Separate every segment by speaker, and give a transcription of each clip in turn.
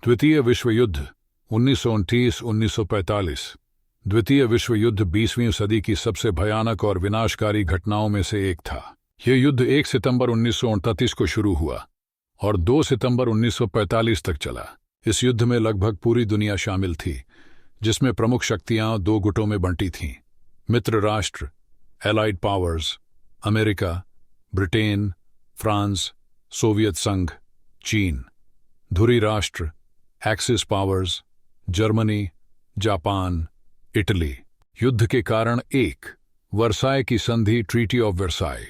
Speaker 1: द्वितीय विश्व युद्ध 1929-1945। द्वितीय विश्व युद्ध 20वीं सदी की सबसे भयानक और विनाशकारी घटनाओं में से एक था। यह युद्ध 1 सितंबर 1939 को शुरू हुआ और 2 सितंबर 1945 तक चला। इस युद्ध में लगभग पूरी दुनिया शामिल थी, जिसमें प्रमुख शक्तियां 2 गुटों में बंटी थीं। मित्र राष्ट्र, allied powers, America, Britain, France, Soviet संघ, चीन। धुरी राष्ट्र, axis powers, Germany, Japan, Italy. युद्ध के कारण 1 वर्साय की संधि, ट्रीटी ऑफ वर्साय।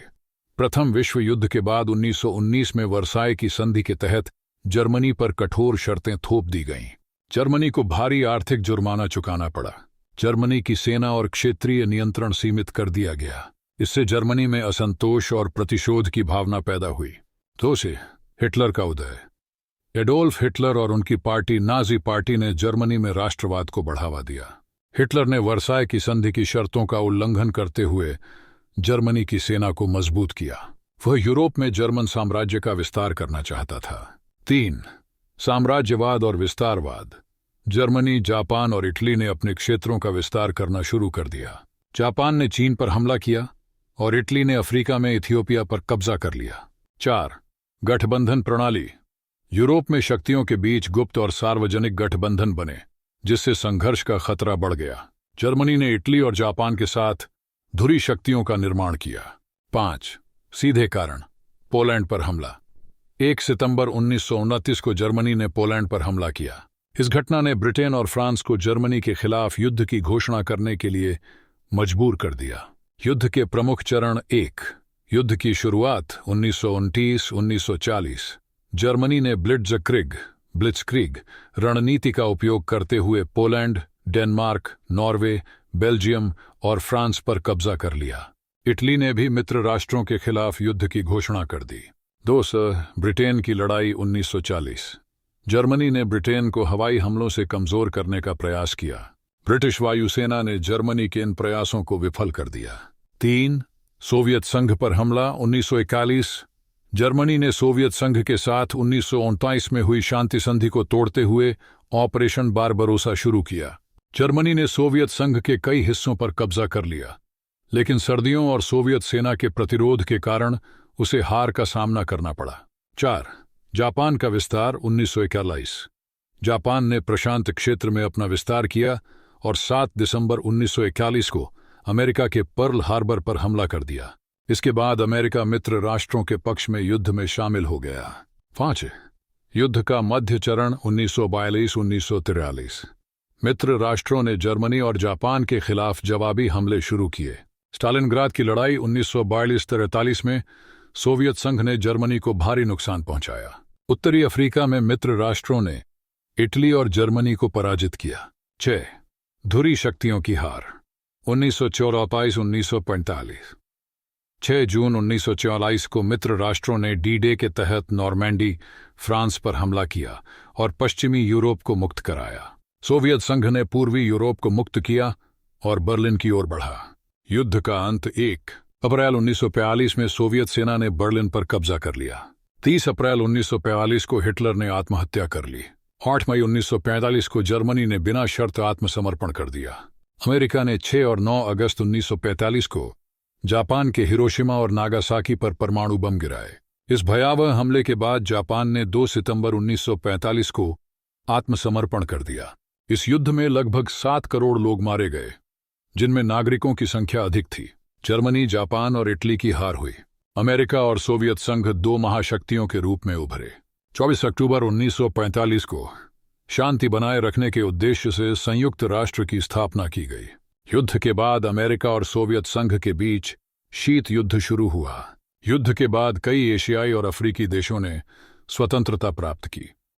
Speaker 1: प्रथम विश्व युद्ध के बाद 1919 में वर्साय की संधि के तहत जर्मनी पर कठोर शर्तें थोप दी गईं। जर्मनी को भारी आर्थिक जुर्माना चुकाना पड़ा। जर्मनी की सेना और क्षेत्रीय नियंत्रण सीमित कर दिया गया। इससे जर्मनी में असंतोष और प्रतिशोध की भावना पैदा हुई। 2 से हिटलर का उदय। एडोल्फ हिटलर और उनकी पार्टी नाजी पार्टी ने जर्मनी में राष्ट्रवाद को बढ़ावा दिया। हिटलर ने वर्साय की संधि की शर्तों का उल्लंघन करते हुए जर्मनी की सेना को मजबूत किया। वह यूरोप में जर्मन साम्राज्य का विस्तार करना चाहता था। 3 साम्राज्यवाद और विस्तारवाद। जर्मनी, जापान और इटली ने अपने क्षेत्रों का विस्तार करना शुरू कर दिया। जापान ने चीन पर हमला किया और इटली ने अफ्रीका में इथियोपिया पर कब्जा कर लिया। 4 गठबंधन प्रणाली। यूरोप में शक्तियों के बीच गुप्त और सार्वजनिक गठबंधन बने, जिससे संघर्ष का खतरा बढ़ गया। जर्मनी ने इटली और जापान के साथ धुरी शक्तियों का निर्माण किया। 5 सीधे कारण। पोलैंड पर हमला। 1 सितंबर 1929 को जर्मनी ने पोलैंड पर हमला किया। इस घटना ने ब्रिटेन और फ्रांस को जर्मनी के खिलाफ युद्ध की घोषणा करने के लिए मजबूर कर दिया। युद्ध के प्रमुख चरण। 1 युद्ध की शुरुआत 1929-1940। जर्मनी ने ब्लिट्जक्रिग रणनीति का उपयोग करते हुए पोलैंड, डेनमार्क, नॉर्वे, बेल्जियम और फ्रांस पर कब्जा कर लिया। इटली ने भी मित्र राष्ट्रों के खिलाफ युद्ध की घोषणा कर दी। 2 ब्रिटेन की लड़ाई 1940। जर्मनी ने ब्रिटेन को हवाई हमलों से कमजोर करने का प्रयास किया। ब्रिटिश वायुसेना ने जर्मनी के इन प्रयासों को विफल कर दिया। 3 सोवियत संघ पर हमला 1941। जर्मनी ने सोवियत संघ के साथ 1929 में हुई शांति संधि को तोड़ते हुए ऑपरेशन बारबरोसा शुरू किया। जर्मनी ने सोवियत संघ के कई हिस्सों पर कब्जा कर लिया, लेकिन सर्दियों और सोवियत सेना के प्रतिरोध के कारण उसे हार का सामना करना पड़ा। 4 जापान का विस्तार 1941। जापान ने प्रशांत क्षेत्र में अपना विस्तार किया और 7 दिसंबर 1941 को अमेरिका के पर्ल हार्बर पर हमला कर दिया। इसके बाद अमेरिका मित्र राष्ट्रों के पक्ष में युद्ध में शामिल हो गया। 5 युद्ध का मध्य चरण 1942-1943। मित्र राष्ट्रों ने जर्मनी और जापान के खिलाफ जवाबी हमले शुरू किए। स्टालिनग्राद की लड़ाई 1942-43 में सोवियत संघ ने जर्मनी को भारी नुकसान पहुंचाया। उत्तरी अफ्रीका में मित्र राष्ट्रों ने इटली और जर्मनी को पराजित किया। 6 धुरी शक्तियों की हार 1944-1945। 6 जून 1944 को मित्र राष्ट्रों ने डी-डे के तहत नॉर्मैंडी, फ्रांस पर हमला किया और पश्चिमी यूरोप को मुक्त कराया। सोवियत संघ ने पूर्वी यूरोप को मुक्त किया और बर्लिन की ओर बढ़ा। युद्ध का अंत। 1 अप्रैल 1945 में सोवियत सेना ने बर्लिन पर कब्जा कर लिया। 30 अप्रैल 1945 को हिटलर ने आत्महत्या कर ली। 8 मई 1945 को जर्मनी ने बिना शर्त आत्मसमर्पण कर दिया। अमेरिका ने 6 और 9 अगस्त 1945 को जापान के हिरोशिमा और नागासाकी पर परमाणु बम गिराए। इस भयावह हमले के बाद जापान ने 2 सितंबर 1945 को आत्मसमर्पण कर दिया। इस युद्ध में लगभग 7 करोड़ लोग मारे गए, जिनमें नागरिकों की संख्या अधिक थी। जर्मनी, जापान और इटली की हार हुई। अमेरिका और सोवियत संघ 2 महाशक्तियों के रूप में उभरे। 24 अक्टूबर 1945 को शांति बनाए रखने के उद्देश्य से संयुक्त राष्ट्र की स्थापना की गई। युद्ध के बाद अमेरिका और सोवियत संघ के बीच शीत युद्ध शुरू हुआ। युद्ध के बाद कई एशियाई और अफ्रीकी देशों ने स्वतंत्रता प्राप्त की।